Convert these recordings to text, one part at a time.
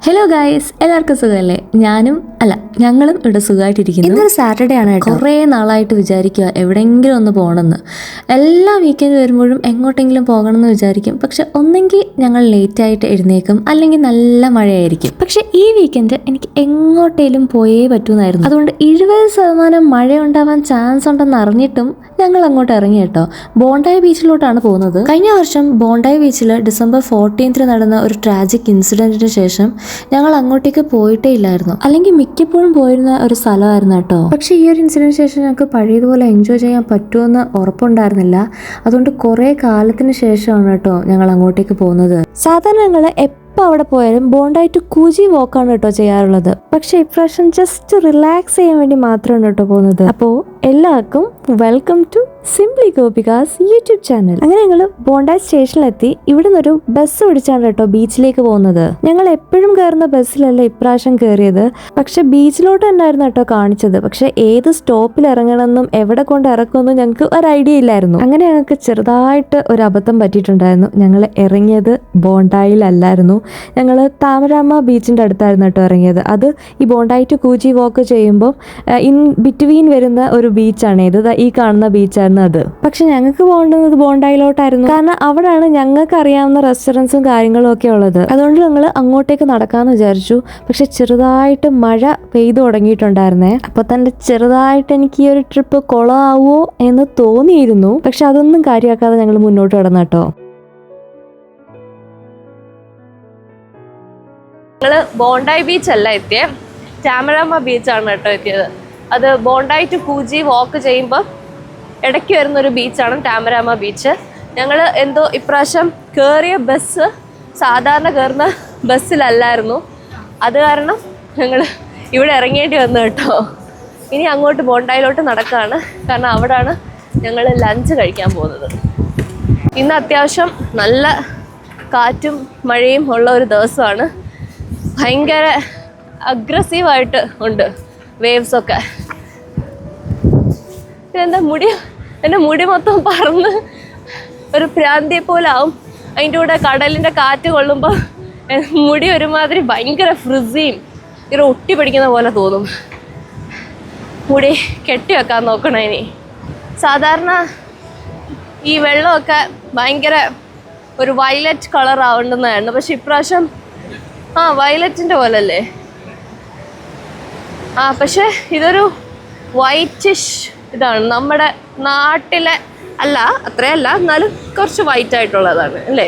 Hello guys, എല്ലാവർക്കും സുഖമല്ലേ? ഞങ്ങളും ഇവിടെ സുഖമായിട്ടിരിക്കുന്നു. ഇന്നൊരു സാറ്റർഡേ ആണ് കേട്ടോ. കുറേ നാളായിട്ട് വിചാരിക്കുക എവിടെയെങ്കിലും ഒന്ന് പോകണമെന്ന്. എല്ലാ വീക്കെൻഡ് വരുമ്പോഴും എങ്ങോട്ടെങ്കിലും പോകണമെന്ന് വിചാരിക്കും. പക്ഷെ ഒന്നെങ്കിൽ ഞങ്ങൾ ലേറ്റായിട്ട് എഴുന്നേക്കും, അല്ലെങ്കിൽ നല്ല മഴയായിരിക്കും. പക്ഷെ ഈ വീക്കെൻഡ് എനിക്ക് എങ്ങോട്ടേലും പോയേ പറ്റുമെന്നായിരുന്നു. അതുകൊണ്ട് 70% മഴ ഉണ്ടാവാൻ ചാൻസ് ഉണ്ടെന്ന് അറിഞ്ഞിട്ടും ഞങ്ങൾ അങ്ങോട്ട് ഇറങ്ങി കേട്ടോ. ബോണ്ടായി ബീച്ചിലോട്ടാണ് പോകുന്നത്. കഴിഞ്ഞ വർഷം ബോണ്ടായി ബീച്ചിൽ December 14 നടന്ന ഒരു ട്രാജിക് ഇൻസിഡന്റിന് ശേഷം ഞങ്ങൾ അങ്ങോട്ടേക്ക് പോയിട്ടേ ഇല്ലായിരുന്നു. അല്ലെങ്കിൽ മിക്കപ്പോഴും പോയിരുന്ന ഒരു സ്ഥലമായിരുന്നു കേട്ടോ. പക്ഷെ ഈ ഒരു ഇൻസിഡന്റിന് ശേഷം ഞങ്ങൾക്ക് പഴയതുപോലെ എൻജോയ് ചെയ്യാൻ പറ്റുമെന്ന് ഉറപ്പുണ്ടായിരുന്നില്ല. അതുകൊണ്ട് കുറെ കാലത്തിന് ശേഷമാണ് കേട്ടോ ഞങ്ങൾ അങ്ങോട്ടേക്ക് പോകുന്നത്. സാധാരണ ഞങ്ങൾ എപ്പോൾ അവിടെ പോയാലും ബോണ്ടായി ടു കൂജി വോക്കാണ് കേട്ടോ ചെയ്യാറുള്ളത്. പക്ഷെ ഇപ്രാവശ്യം ജസ്റ്റ് റിലാക്സ് ചെയ്യാൻ വേണ്ടി മാത്രമാണ് കേട്ടോ പോകുന്നത്. അപ്പോൾ എല്ലാവർക്കും welcome to simply Gopika's YouTube channel. അങ്ങനെ ഞങ്ങൾ ബോണ്ടായി സ്റ്റേഷനിലെത്തി. ഇവിടെ നിന്നൊരു ബസ് പിടിച്ചാണ് കേട്ടോ ബീച്ചിലേക്ക് പോകുന്നത്. ഞങ്ങൾ എപ്പോഴും കയറുന്ന ബസ്സിലല്ല ഇപ്രാവശ്യം കയറിയത്. പക്ഷെ ബീച്ചിലോട്ട് തന്നെയായിരുന്നു കേട്ടോ കാണിച്ചത്. പക്ഷെ ഏത് സ്റ്റോപ്പിൽ ഇറങ്ങണമെന്നും എവിടെ കൊണ്ട് ഇറക്കുമെന്നും ഞങ്ങൾക്ക് ഒരു ഐഡിയ ഇല്ലായിരുന്നു. അങ്ങനെ ഞങ്ങൾക്ക് ചെറുതായിട്ട് ഒരു അബദ്ധം പറ്റിയിട്ടുണ്ടായിരുന്നു. ഞങ്ങൾ ഇറങ്ങിയത് ബോണ്ടായിലല്ലായിരുന്നു. ഞങ്ങൾ താമരാമ ബീച്ചിൻ്റെ അടുത്തായിരുന്നു കേട്ടോ ഇറങ്ങിയത്. അത് ഈ ബോണ്ടായി ടു കൂജി വാക്ക് ചെയ്യുമ്പോൾ ഇൻ ബിറ്റ്വീൻ വരുന്ന ഒരു ബീച്ചാണ് ഇത്. ഈ കാണുന്ന ബീച്ചായിരുന്നു അത്. പക്ഷെ ഞങ്ങൾക്ക് പോകേണ്ടത് ബോണ്ടായിലോട്ടായിരുന്നു. കാരണം അവിടെയാണ് ഞങ്ങൾക്ക് അറിയാവുന്ന റെസ്റ്റോറൻറ്റ്സും കാര്യങ്ങളും ഒക്കെ ഉള്ളത്. അതുകൊണ്ട് ഞങ്ങൾ അങ്ങോട്ടേക്ക് നടക്കാമെന്ന് വിചാരിച്ചു. പക്ഷെ ചെറുതായിട്ട് മഴ പെയ്തു തുടങ്ങിയിട്ടുണ്ടായിരുന്നേ. അപ്പൊ തന്നെ ചെറുതായിട്ട് എനിക്ക് ഈ ഒരു ട്രിപ്പ് കൊളാവോ എന്ന് തോന്നിയിരുന്നു. പക്ഷെ അതൊന്നും കാര്യമാക്കാതെ ഞങ്ങൾ മുന്നോട്ട് കടന്നു കേട്ടോ. ഞങ്ങള് ബോണ്ടായി ബീച്ച് അല്ല എത്തിയേ, ടാമരാമ ബീച്ചാണ് കേട്ടോ എത്തിയത്. അത് ബോണ്ടായി ടു കൂജി വാക്ക് ചെയ്യുമ്പോൾ ഇടയ്ക്ക് വരുന്നൊരു ബീച്ചാണ് ടാമരാമ ബീച്ച്. ഞങ്ങൾ എന്തോ ഇപ്രാവശ്യം കയറിയ ബസ് സാധാരണ കയറുന്ന ബസ്സിലല്ലായിരുന്നു. അത് കാരണം ഞങ്ങൾ ഇവിടെ ഇറങ്ങേണ്ടി വന്നു കേട്ടോ. ഇനി അങ്ങോട്ട് ബോണ്ടായിലോട്ട് നടക്കുകയാണ്. കാരണം അവിടെയാണ് ഞങ്ങൾ ലഞ്ച് കഴിക്കാൻ പോകുന്നത്. ഇന്ന് അത്യാവശ്യം നല്ല കാറ്റും മഴയും ഉള്ള ഒരു ദിവസമാണ്. ഭയങ്കര അഗ്രസീവായിട്ട് ഉണ്ട് വേവ്സൊക്കെ. എൻ്റെ മുടി മൊത്തം പറന്ന് ഒരു ഭ്രാന്തിയെ പോലെ ആവും. അതിൻ്റെ കൂടെ കടലിൻ്റെ കാറ്റ് കൊള്ളുമ്പോൾ മുടി ഒരുമാതിരി ഭയങ്കര ഫ്രിസിയും ഇങ്ങനെ ഒട്ടി പിടിക്കുന്ന പോലെ തോന്നും. മുടി കെട്ടി വെക്കാൻ നോക്കണം ഇനി. സാധാരണ ഈ വെള്ളമൊക്കെ ഭയങ്കര ഒരു വയലറ്റ് കളർ ആവേണ്ടുന്നതായിരുന്നു. പക്ഷെ ഇപ്രാവശ്യം വയലറ്റിൻ്റെ പോലല്ലേ. പക്ഷെ ഇതൊരു വൈറ്റിഷ് ഇതാണ്. നമ്മുടെ നാട്ടിലെ അല്ല, അത്രയല്ല, എന്നാലും കുറച്ച് വൈറ്റ് ആയിട്ടുള്ളതാണ് അല്ലേ.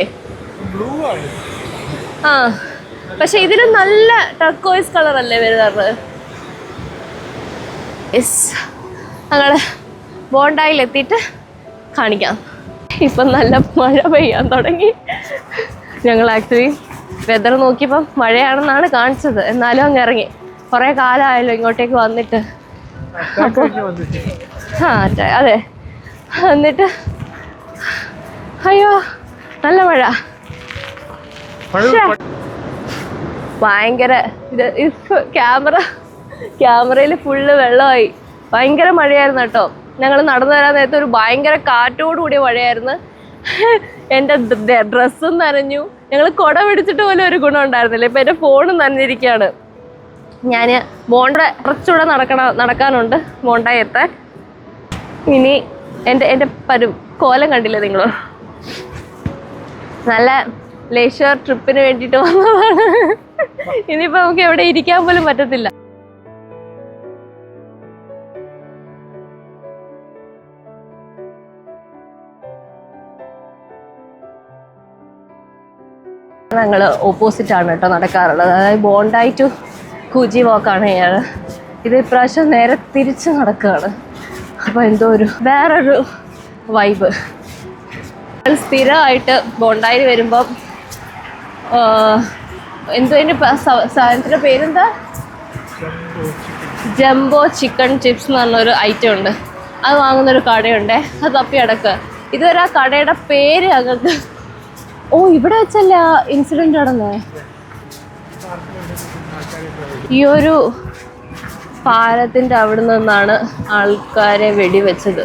പക്ഷെ ഇതിന് നല്ല ടർക്കോയിസ് കളർ അല്ലേ വരുന്നത്. ഞങ്ങൾ ബോണ്ടായിലെത്തിയിട്ട് കാണിക്കാം. ഇപ്പം നല്ല മഴ പെയ്യാൻ തുടങ്ങി. ഞങ്ങൾ ആക്ച്വലി വെതർ നോക്കിയപ്പം മഴയാണെന്നാണ് കാണിച്ചത്. എന്നാലും അങ്ങ് ഇറങ്ങി. കുറേ കാലമായല്ലോ ഇങ്ങോട്ടേക്ക് വന്നിട്ട്. അതെ, എന്നിട്ട് അയ്യോ നല്ല മഴ. ഭയങ്കര ക്യാമറയിൽ ഫുള്ള് വെള്ളമായി. ഭയങ്കര മഴയായിരുന്നു കേട്ടോ. ഞങ്ങൾ നടന്നു വരാൻ നേരത്തെ ഒരു ഭയങ്കര കാറ്റോടുകൂടിയ മഴയായിരുന്നു. എൻ്റെ ഡ്രസ്സും നനഞ്ഞു. ഞങ്ങൾ കുട പിടിച്ചിട്ട് പോലും ഒരു ഗുണം ഉണ്ടായിരുന്നില്ല. ഇപ്പം എൻ്റെ ഫോണും നനഞ്ഞിരിക്കുകയാണ്. ഞാൻ കുറച്ചുകൂടെ നടക്കാനുണ്ട് ബോണ്ടായി എത്താൻ. ഇനി എൻ്റെ കോലം കണ്ടില്ലേ നിങ്ങൾ? നല്ല ലേഷർ ട്രിപ്പിന് വേണ്ടിയിട്ട് വന്നതാണ്. ഇനിയിപ്പോൾ നമുക്ക് എവിടെ ഇരിക്കാൻ പോലും പറ്റത്തില്ല. ഞങ്ങൾ ഓപ്പോസിറ്റാണ് കേട്ടോ നടക്കാറുള്ളത്. അതായത് ബോണ്ടായി ടു കൂജി വാക്കാണ് ചെയ്യാറ്. ഇത് ഇപ്രാവശ്യം നേരെ തിരിച്ച് നടക്കുകയാണ്. അപ്പോൾ എന്തോ വേറൊരു വൈബ്. സ്ഥിരമായിട്ട് ബോണ്ടായിൽ വരുമ്പം എന്തോ അതിൻ്റെ സാധനത്തിൻ്റെ പേരെന്താ, ജംബോ ചിക്കൻ ചിപ്സ് എന്ന് പറഞ്ഞൊരു ഐറ്റം ഉണ്ട്. അത് വാങ്ങുന്നൊരു കടയുണ്ട്. അത് തപ്പി അടക്കുക. ഇതുവരെ ആ കടയുടെ പേര് ഞങ്ങൾക്ക് ഇവിടെ വെച്ചല്ല ഇൻസിഡന്റ് നടന്നേ. ഈ ഒരു പാലത്തിന്റെ അവിടെ നിന്നാണ് ആൾക്കാരെ വെടിവെച്ചത്.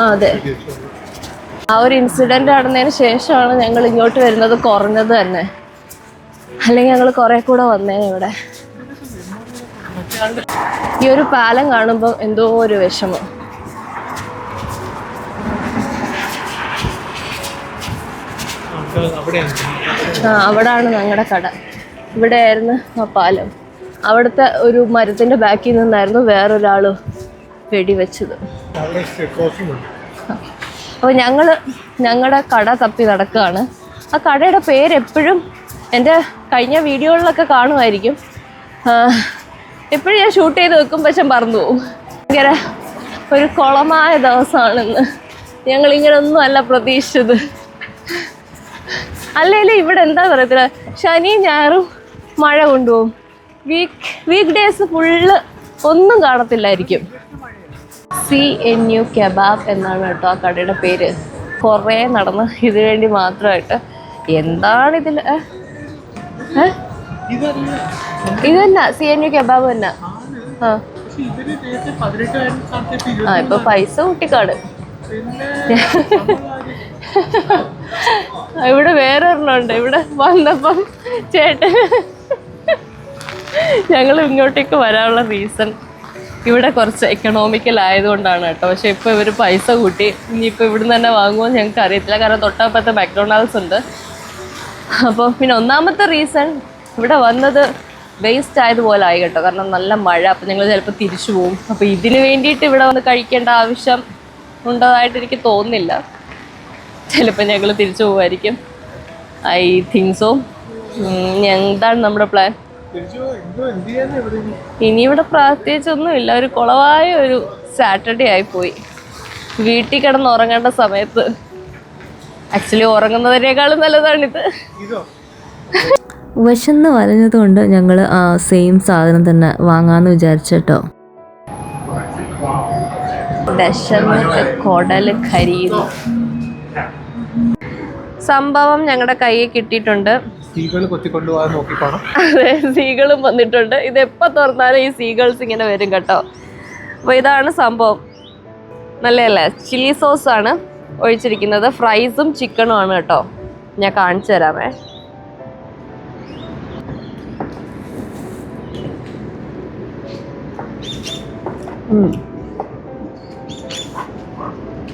അതെ, ആ ഒരു ഇൻസിഡന്റ് നടന്നതിന് ശേഷമാണ് ഞങ്ങൾ ഇങ്ങോട്ട് വരുന്നത് കുറഞ്ഞത് തന്നെ. അല്ലെങ്കിൽ ഞങ്ങൾ കുറെ കൂടെ വന്നേനെ ഇവിടെ. ഈ ഒരു പാലം കാണുമ്പോൾ എന്തോ ഒരു വിഷമം. അവിടാണ് ഞങ്ങളുടെ കട. ഇവിടെയായിരുന്നു ആ പാലം. അവിടുത്തെ ഒരു മരത്തിന്റെ ബാക്കിൽ നിന്നായിരുന്നു വേറൊരാള് വെടിവെച്ചത്. അപ്പോൾ ഞങ്ങളുടെ കട തപ്പി നടക്കുകയാണ്. ആ കടയുടെ പേര് എപ്പോഴും എൻ്റെ കഴിഞ്ഞ വീഡിയോകളിലൊക്കെ കാണുമായിരിക്കും. എപ്പോഴും ഞാൻ ഷൂട്ട് ചെയ്ത് വെക്കും, പക്ഷെ മറന്നു പോകും. ഭയങ്കര ഒരു കുളമായ ദിവസമാണെന്ന്. ഞങ്ങളിങ്ങനെ ഒന്നും അല്ല പ്രതീക്ഷിച്ചത്. അല്ലെങ്കിൽ ഇവിടെ എന്താ പറയത്തില്ല, ശനിയും ഞായറും മഴ കൊണ്ടുപോകും. വീക്ക് ഡേയ്സ് ഫുള്ള് ഒന്നും കാണത്തില്ലായിരിക്കും. CNU കബാബ് എന്നാണ് കേട്ടോ ആ കടയുടെ പേര്. കുറേ നടന്ന് ഇത് വേണ്ടി മാത്രമായിട്ട്. എന്താണ് ഇതിൽ? ഇതല്ല CNU കബാബ് തന്നെ. ഇപ്പൊ പൈസ കൂട്ടിക്കാട്. ഇവിടെ വേറെ ഒരെണ്ണമുണ്ട്. ഇവിടെ വന്നപ്പം ചേട്ടൻ ഞങ്ങൾ ഇങ്ങോട്ടേക്ക് വരാനുള്ള റീസൺ ഇവിടെ കുറച്ച് എക്കണോമിക്കൽ ആയതുകൊണ്ടാണ് കേട്ടോ. പക്ഷെ ഇപ്പൊ ഇവര് പൈസ കൂട്ടി. ഇനിയിപ്പോൾ ഇവിടുന്ന് തന്നെ വാങ്ങുമോ ഞങ്ങൾക്ക് അറിയത്തില്ല. കാരണം തൊട്ടപ്പുറത്തെ മക്ഡൊണാൾഡ്സ് ഉണ്ട്. അപ്പോൾ പിന്നെ ഒന്നാമത്തെ റീസൺ ഇവിടെ വന്നത് വേസ്റ്റ് ആയതുപോലെ ആയി കേട്ടോ. കാരണം നല്ല മഴ. അപ്പം ഞങ്ങൾ ചിലപ്പോൾ തിരിച്ചു പോകും. അപ്പോൾ ഇതിന് വേണ്ടിയിട്ട് ഇവിടെ വന്ന് കഴിക്കേണ്ട ആവശ്യം ഉണ്ടതായിട്ട് എനിക്ക് തോന്നുന്നില്ല. ചിലപ്പോൾ ഞങ്ങൾ തിരിച്ചു പോകുമായിരിക്കും. I think so. എന്താണ് നമ്മുടെ പ്ലാൻ? ഇനി ഇവിടെ പ്രത്യേകിച്ചൊന്നുമില്ല. ഒരു കുളവായ ഒരു സാറ്റർഡേ ആയിപ്പോയി. വീട്ടിൽ കിടന്ന് ഉറങ്ങേണ്ട സമയത്ത് ആക്ച്വലി ഉറങ്ങുന്നതിനേക്കാളും നല്ലതാണിത്. വിശന്ന് വലഞ്ഞതുകൊണ്ട് ഞങ്ങൾ ആ സെയിം സാധനം തന്നെ വാങ്ങാമെന്ന് വിചാരിച്ചോ. കുടല് കരിയുന്നു. സംഭവം ഞങ്ങളുടെ കയ്യിൽ കിട്ടിയിട്ടുണ്ട്. അതെ, സീകളും വന്നിട്ടുണ്ട്. ഇത് എപ്പോൾ തുറന്നാലും ഈ സീഗൾസ് ഇങ്ങനെ വരും കേട്ടോ. അപ്പോൾ ഇതാണ് സംഭവം. നല്ലതല്ലേ? ചില്ലി സോസാണ് ഒഴിച്ചിരിക്കുന്നത്. ഫ്രൈസും ചിക്കനും ആണ് കേട്ടോ. ഞാൻ കാണിച്ചു തരാമേ.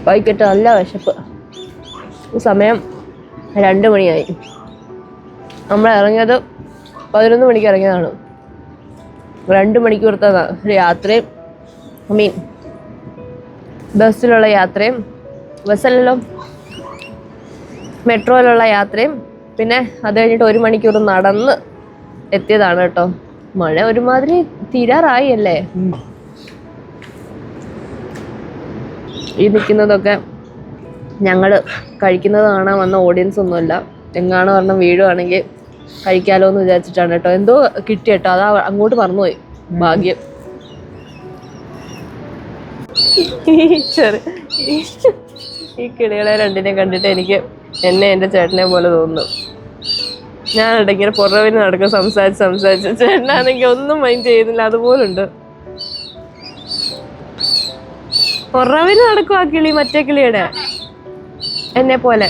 കഴിക്കട്ടെ. നല്ല വിശപ്പ്. സമയം 2 മണിയായി. നമ്മൾ ഇറങ്ങിയത് 11 മണിക്ക് ഇറങ്ങിയതാണ്. 2 മണിക്കൂറത്തെ യാത്രയും, ബസ്സിലുള്ള യാത്രയും, ബസ്സിലല്ലോ മെട്രോയിലുള്ള യാത്രയും, പിന്നെ അത് കഴിഞ്ഞിട്ട് 1 മണിക്കൂർ നടന്ന് എത്തിയതാണ് കേട്ടോ. മഴ ഒരുമാതിരി തീരാറായി അല്ലേ? ഈ നിൽക്കുന്നതൊക്കെ ഞങ്ങൾ കഴിക്കുന്നത് കാണാൻ വന്ന ഓഡിയൻസ് ഒന്നുമല്ല. എങ്ങാണ് പറഞ്ഞ വീടുവാണെങ്കിൽ കഴിക്കാലോ എന്ന് വിചാരിച്ചിട്ടാണ് കേട്ടോ. എന്തോ കിട്ടി കേട്ടോ. അതാ അങ്ങോട്ട് മറന്നുപോയി. ഭാഗ്യം. ഈ കിളികളെ രണ്ടിനെ കണ്ടിട്ട് എനിക്ക് എൻ്റെ ചേട്ടനെ പോലെ തോന്നുന്നു. ഞാൻ ഇടയ്ക്കിങ്ങനെ പുറവിന് നടക്കും സംസാരിച്ച്. ചേട്ടനാണെങ്കിൽ ഒന്നും മൈൻഡ് ചെയ്യുന്നില്ല. അതുപോലുണ്ട്. പുറവിന് നടക്കും ആ കിളി, മറ്റേ കിളിയുടെ എന്നെ പോലെ.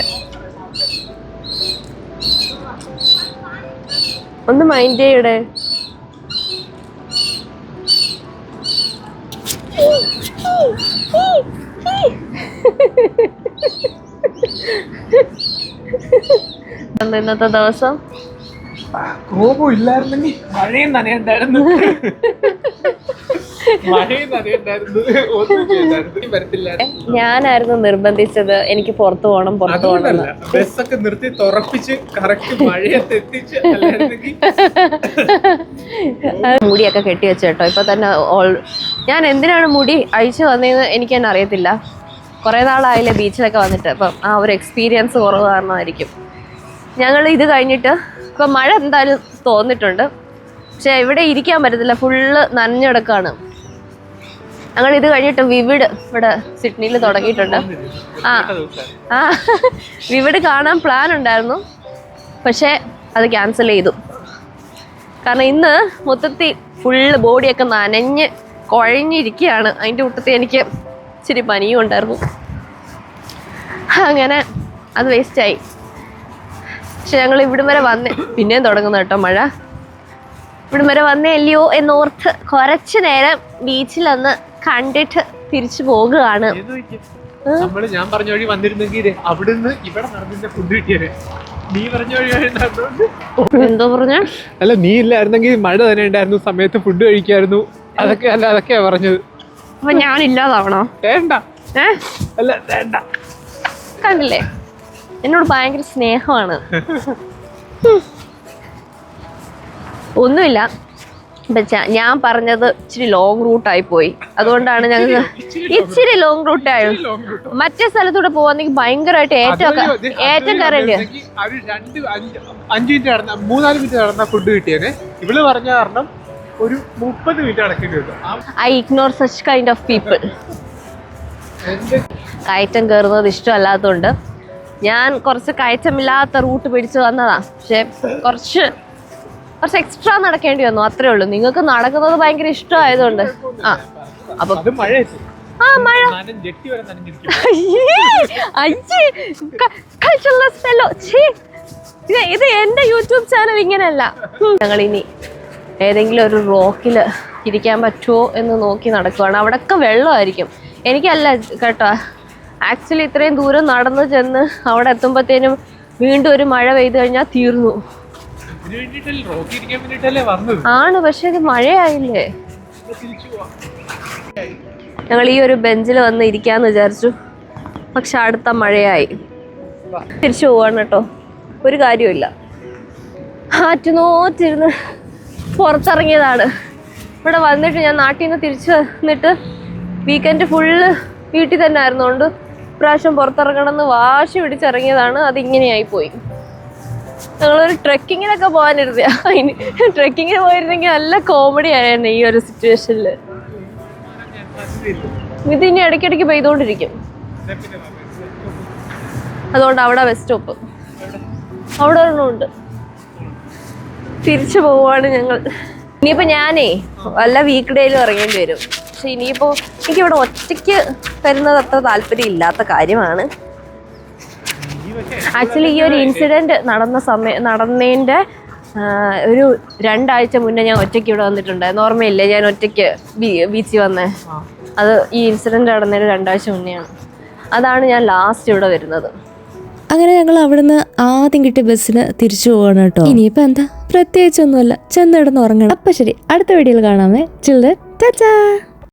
ഒന്ന് മൈൻഡ് ചെയ്യടെ. ഇന്നത്തെ ദിവസം ഇല്ലായിരുന്നെങ്കിൽ മഴയും നനയുണ്ടായിരുന്നു. ഞാനായിരുന്നു നിർബന്ധിച്ചത്. എനിക്ക് പുറത്തു പോകണം. ബസ്സൊക്കെ നിർത്തി തുറപ്പിച്ച് കറക്റ്റ് മഴയത്ത് എത്തിച്ച്. മുടിയൊക്കെ കെട്ടി വെച്ചു കേട്ടോ. ഇപ്പൊ തന്നെ ഞാൻ എന്തിനാണ് മുടി അഴിച്ചു വന്നതെന്ന് എനിക്ക് തന്നെ അറിയത്തില്ല. കുറെ നാളായില്ലേ ബീച്ചിലൊക്കെ വന്നിട്ട്. അപ്പം ആ ഒരു എക്സ്പീരിയൻസ് കുറവ് കാരണമായിരിക്കും. ഞങ്ങൾ ഇത് കഴിഞ്ഞിട്ട് ഇപ്പം മഴ എന്തായാലും തോന്നിട്ടുണ്ട്. പക്ഷെ ഇവിടെ ഇരിക്കാൻ പറ്റത്തില്ല. ഫുള്ള് നനഞ്ഞെടുക്കാണ്. ഞങ്ങൾ ഇത് കഴിഞ്ഞിട്ട് വിവിഡ് ഇവിടെ സിഡ്നിയിൽ തുടങ്ങിയിട്ടുണ്ട്. വിവിഡ് കാണാൻ പ്ലാൻ ഉണ്ടായിരുന്നു. പക്ഷേ അത് ക്യാൻസൽ ചെയ്തു. കാരണം ഇന്ന് മൊത്തത്തിൽ ഫുള്ള് ബോഡിയൊക്കെ നനഞ്ഞ് കുഴഞ്ഞിരിക്കുകയാണ്. അതിൻ്റെ കൂട്ടത്തിൽ എനിക്ക് ഇച്ചിരി പനിയും ഉണ്ടായിരുന്നു. അങ്ങനെ അത് വേസ്റ്റായി. പക്ഷെ ഞങ്ങൾ ഇവിടം വരെ വന്നേ, പിന്നെയും തുടങ്ങുന്നു കേട്ടോ മഴ. ഇവിടം വരെ വന്നേ അല്ലയോ എന്നോർത്ത് കുറച്ചു നേരം ബീച്ചിലൊന്ന് കണ്ടിട്ട് തിരിച്ചു പോകുകയാണ്. ഞാൻ പറഞ്ഞ വഴി വന്നിരുന്നെങ്കിൽ അവിടുന്ന് ഇവിടെ നടന്നിന്റെ ഫുഡ് കിട്ടിയത്. നീ പറഞ്ഞ വഴി എന്തോ പറഞ്ഞ? അല്ല, നീ ഇല്ലായിരുന്നെങ്കിൽ മഴ തന്നെ ഉണ്ടായിരുന്നു, സമയത്ത് ഫുഡ് കഴിക്കായിരുന്നു. അതൊക്കെയാ പറഞ്ഞത്. അപ്പൊ ഞാൻ ഇല്ലാതാവണോ? വേണ്ട. അല്ല വേണ്ട. കണ്ടില്ലേ, എന്നോട് ഭയങ്കര സ്നേഹമാണ്. ഒന്നുമില്ല, ഞാൻ പറഞ്ഞത് ഇച്ചിരി ലോങ് റൂട്ടായി പോയി. അതുകൊണ്ടാണ് ഞങ്ങൾക്ക് ഇച്ചിരി ലോങ് റൂട്ടായി. മറ്റേ സ്ഥലത്തൂടെ പോവാന്നെങ്കിൽ ഭയങ്കരമായിട്ട് ഏറ്റവും കയറേണ്ടി 3-4 മിനിറ്റ് നടന്ന ഫുഡ് കിട്ടിയേനെ. ഇവള് പറഞ്ഞ കാരണം ഒരു 30 മിനിറ്റ് നടക്കേണ്ടി വരും. I ignore such kind of people. കയറ്റം കയറുന്നത് ഇഷ്ടമല്ലാത്തതുകൊണ്ട് ഞാൻ കുറച്ച് കയറ്റമില്ലാത്ത റൂട്ട് പിടിച്ച് വന്നതാ. പക്ഷെ കുറച്ച് എക്സ്ട്രാ നടക്കേണ്ടി വന്നു, അത്രേ ഉള്ളൂ. നിങ്ങൾക്ക് നടക്കുന്നത് ഭയങ്കര ഇഷ്ടമായതുകൊണ്ട്. അപ്പൊ മഴ ഇത് എന്റെ യൂട്യൂബ് ചാനൽ ഇങ്ങനെയല്ല. ഞങ്ങൾ ഇനി ഏതെങ്കിലും ഒരു റോക്കില് ഇരിക്കാൻ പറ്റുമോ എന്ന് നോക്കി നടക്കുവാണ്. അവിടെയൊക്കെ വെള്ളമായിരിക്കും. എനിക്കല്ല കേട്ടോ, ആക്ച്വലി ഇത്രയും ദൂരം നടന്നു ചെന്ന് അവിടെ എത്തുമ്പോഴത്തേനും വീണ്ടും ഒരു മഴ പെയ്തു കഴിഞ്ഞാൽ തീർന്നു ആണ്. പക്ഷെ ഇത് മഴയായില്ലേ. ഞങ്ങൾ ഈ ഒരു ബെഞ്ചിൽ വന്ന് ഇരിക്കാന്ന് വിചാരിച്ചു, പക്ഷെ അടുത്ത മഴയായി. തിരിച്ചു പോവാണ് കേട്ടോ, ഒരു കാര്യമില്ല. ആറ്റുനോറ്റിരുന്ന് പുറത്തിറങ്ങിയതാണ്. ഇവിടെ വന്നിട്ട് ഞാൻ നാട്ടിൽ നിന്ന് തിരിച്ചു വന്നിട്ട് വീക്കെൻഡ് ഫുള്ള് വീട്ടിൽ തന്നെ ആയിരുന്നുകൊണ്ട് ഇപ്രാവശ്യം പുറത്തിറങ്ങണമെന്ന് വാശി പിടിച്ചിറങ്ങിയതാണ്. അതിങ്ങനെയായി പോയി. ഞങ്ങളൊരു ട്രെക്കിങ്ങിനൊക്കെ പോകാനിരുന്ന, അതിന് ട്രെക്കിങ്ങിന് പോയിരുന്നെങ്കിൽ നല്ല കോമഡി ആയിരുന്നു ഈ ഒരു സിറ്റുവേഷനിൽ. ഇതിനി ഇടയ്ക്കിടയ്ക്ക് പെയ്തുകൊണ്ടിരിക്കും. അതുകൊണ്ട് അവിടെ ബസ് സ്റ്റോപ്പ് അവിടെ ഒരെണ്ണമുണ്ട്. തിരിച്ചു പോവാണ് ഞങ്ങൾ. ഇനിയിപ്പോൾ ഞാനേ വല്ല വീക്ക് ഡേയിലും ഇറങ്ങേണ്ടി വരും. പക്ഷെ ഇനിയിപ്പോൾ എനിക്കിവിടെ ഒറ്റയ്ക്ക് വരുന്നത് അത്ര താല്പര്യം ഇല്ലാത്ത കാര്യമാണ്. ആക്ച്വലി ഈ ഒരു ഇൻസിഡൻറ്റ് നടന്നതിൻ്റെ ഒരു 2 ആഴ്ച മുന്നേ ഞാൻ ഒറ്റയ്ക്ക് ഇവിടെ വന്നിട്ടുണ്ടായിരുന്നു. ഓർമ്മയില്ലേ, ഞാൻ ഒറ്റയ്ക്ക് ബീച്ചിൽ വന്നേ? അത് ഈ ഇൻസിഡൻറ്റ് നടന്നതിന് 2 ആഴ്ച മുന്നെയാണ്. അതാണ് ഞാൻ ലാസ്റ്റ് ഇവിടെ വരുന്നത്. അങ്ങനെ ഞങ്ങൾ അവിടുന്ന് ആദ്യം കിട്ടിയ ബസ്സിന് തിരിച്ചു പോവാണ് കേട്ടോ. ഇനിയിപ്പോൾ എന്താ, പ്രത്യേകിച്ചൊന്നുമല്ല, ചെന്നിടന്ന് ഉറങ്ങണം. അപ്പം ശരി, അടുത്ത വീഡിയോയിൽ കാണാമേ. ചിൽഡ്രൻ, ടാറ്റാ.